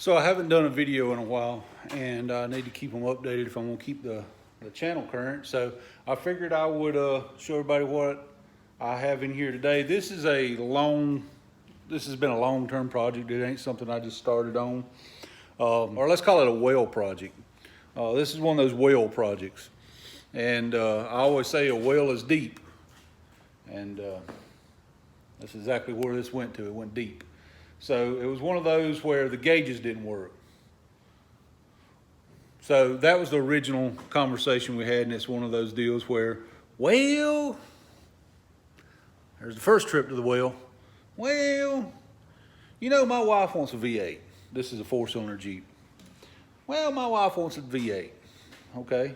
So I haven't done a video in a while, and I need to keep them updated if I want to keep the channel current. So I figured I would show everybody what I have in here today. This has been a long-term project. It ain't something I just started on, or let's call it a well project. This is one of those well projects, and I always say a well is deep, and that's exactly where this went to. It went deep. So it was one of those where the gauges didn't work. So that was the original conversation we had, and it's one of those deals where, well, there's the first trip to the well. Well, you know, my wife wants a V8. This is a 4-cylinder Jeep. Well, my wife wants a V8. Okay,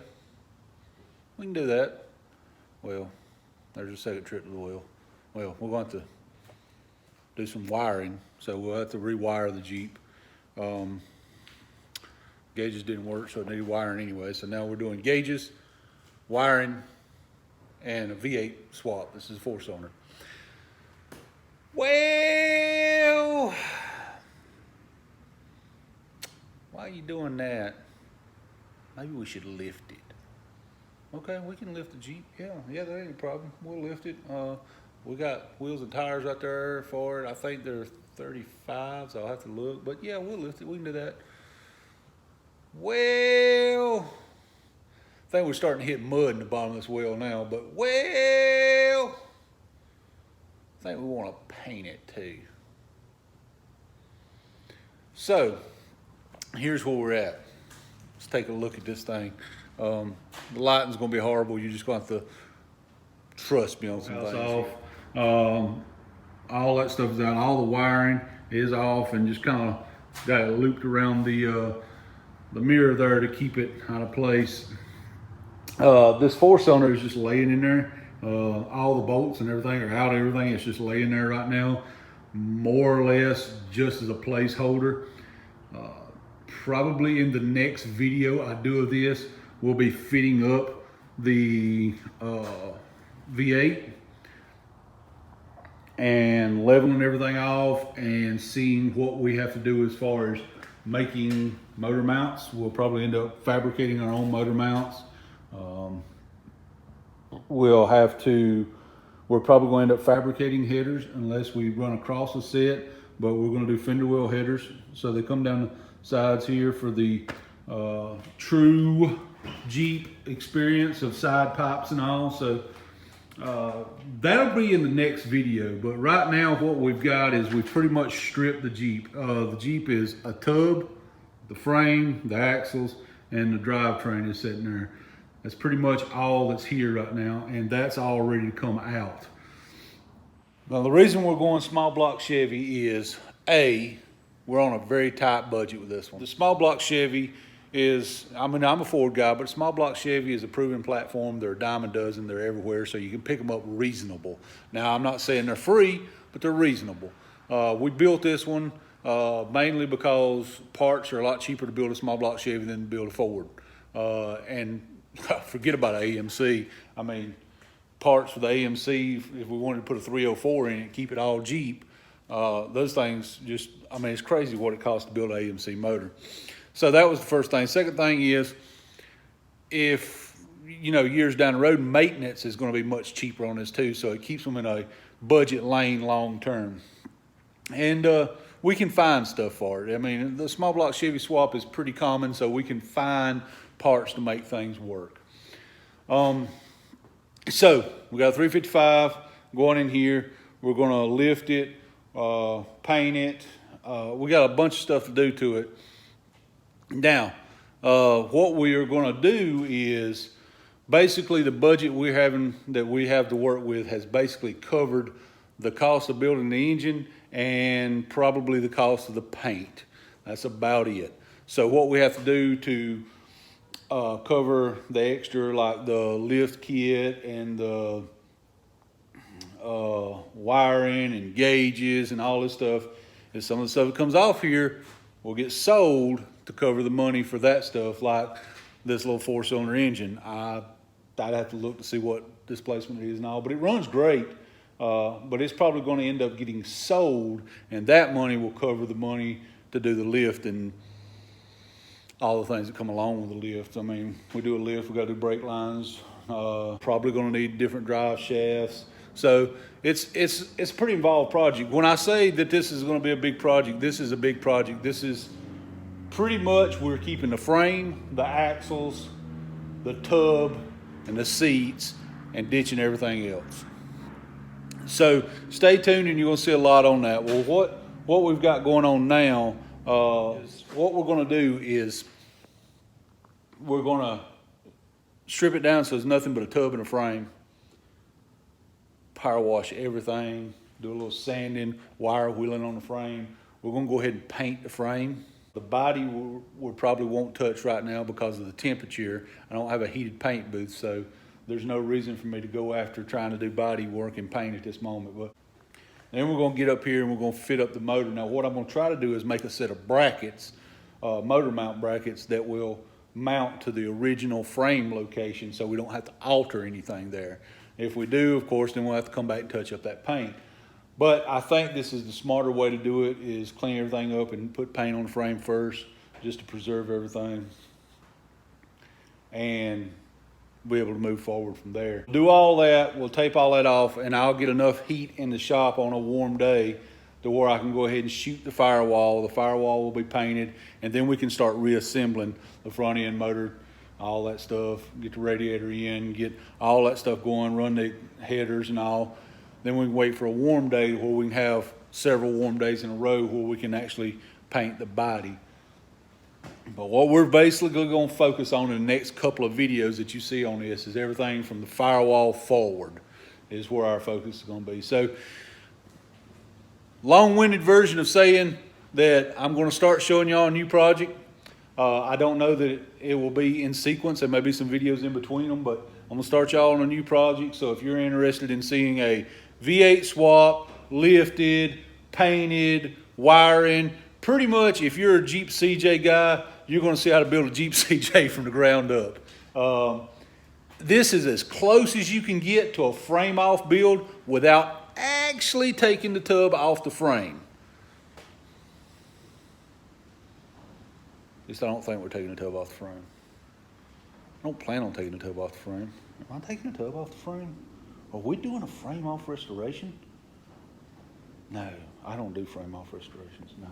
we can do that. Well, there's a second trip to the well. Well, we're going to do some wiring, so we'll have to rewire the Jeep. Gauges didn't work, so it needed wiring anyway. So now we're doing gauges, wiring, and a V8 swap. This is a 4-cylinder. Well, why are you doing that? Maybe we should lift it. Okay, we can lift the Jeep. Yeah, that ain't a problem. We'll lift it. We got wheels and tires right there for it. I think they're 35s. I'll have to look. But yeah, we'll lift it. We can do that. Well, I think we're starting to hit mud in the bottom of this well now. But well, I think we want to paint it too. So here's where we're at. Let's take a look at this thing. The lighting's going to be horrible. You're just going to have to trust me on some things. All that stuff is out. All the wiring is off, and just kind of got it looped around the mirror there to keep it out of place. This 4-cylinder is just laying in there. All the bolts and everything are out. Everything is just laying there right now, more or less just as a placeholder. Probably in the next video I do of this, we'll be fitting up the V8 and leveling everything off and seeing what we have to do as far as making motor mounts. We'll probably end up fabricating our own motor mounts. We're probably going to end up fabricating headers unless we run across a set, but we're going to do fender well headers. So they come down the sides here for the true Jeep experience of side pipes and all. So that'll be in the next video, but right now what we've got is we've pretty much stripped the Jeep. The Jeep is a tub, the frame, the axles, and the drivetrain is sitting there. That's pretty much all that's here right now, and that's all ready to come out. Now the reason we're going small block Chevy is we're on a very tight budget with this one. The small block Chevy is, I'm a Ford guy, but small block Chevy is a proven platform. They're a dime a dozen. They're everywhere, so you can pick them up reasonable. Now, I'm not saying they're free, but they're reasonable. We built this one mainly because parts are a lot cheaper to build a small block Chevy than to build a Ford. And forget about an AMC. I mean, parts for the AMC, if we wanted to put a 304 in it, keep it all Jeep, those things just, I mean, it's crazy what it costs to build an AMC motor. So that was the first thing. Second thing is, if, you know, years down the road, maintenance is going to be much cheaper on this too. So it keeps them in a budget lane long term. And we can find stuff for it. I mean, the small block Chevy swap is pretty common, so we can find parts to make things work. So we got a 355 going in here. We're going to lift it, paint it. We got a bunch of stuff to do to it. Now, what we are going to do is basically the budget we have to work with has basically covered the cost of building the engine and probably the cost of the paint. That's about it. So what we have to do to cover the extra, like the lift kit and the wiring and gauges and all this stuff, is some of the stuff that comes off here will get sold to cover the money for that stuff, like this little 4-cylinder engine. I'd have to look to see what displacement it is and all, but it runs great. But it's probably going to end up getting sold, and that money will cover the money to do the lift and all the things that come along with the lift. I mean, we do a lift, we gotta do brake lines, probably gonna need different drive shafts. So it's a pretty involved project. When I say that this is gonna be a big project, this is a big project. This is pretty much, we're keeping the frame, the axles, the tub, and the seats, and ditching everything else. So stay tuned and you're gonna see a lot on that. Well, what we've got going on now, what we're gonna do is we're gonna strip it down so there's nothing but a tub and a frame, power wash everything, do a little sanding, wire wheeling on the frame. We're gonna go ahead and paint the frame. The body we probably won't touch right now because of the temperature. I don't have a heated paint booth, so there's no reason for me to go after trying to do body work and paint at this moment. But then we're gonna get up here and we're gonna fit up the motor. Now what I'm gonna try to do is make a set of brackets, motor mount brackets that will mount to the original frame location so we don't have to alter anything there. If we do, of course, then we'll have to come back and touch up that paint. But I think this is the smarter way to do it, is clean everything up and put paint on the frame first, just to preserve everything and be able to move forward from there. Do all that, we'll tape all that off, and I'll get enough heat in the shop on a warm day to where I can go ahead and shoot the firewall. The firewall will be painted, and then we can start reassembling the front end motor, all that stuff, get the radiator in, get all that stuff going, run the headers and all. Then we can wait for a warm day where we can have several warm days in a row where we can actually paint the body. But what we're basically going to focus on in the next couple of videos that you see on this is everything from the firewall forward is where our focus is going to be. So, long-winded version of saying that I'm going to start showing y'all a new project. I don't know that it will be in sequence. There may be some videos in between them, but I'm going to start y'all on a new project. So if you're interested in seeing a V8 swap, lifted, painted, wiring, pretty much if you're a Jeep CJ guy, you're going to see how to build a Jeep CJ from the ground up. This is as close as you can get to a frame-off build without actually taking the tub off the frame. At least I don't think we're taking the tub off the frame. I don't plan on taking the tub off the frame. Am I taking the tub off the frame? Are we doing a frame-off restoration? No, I don't do frame-off restorations. No.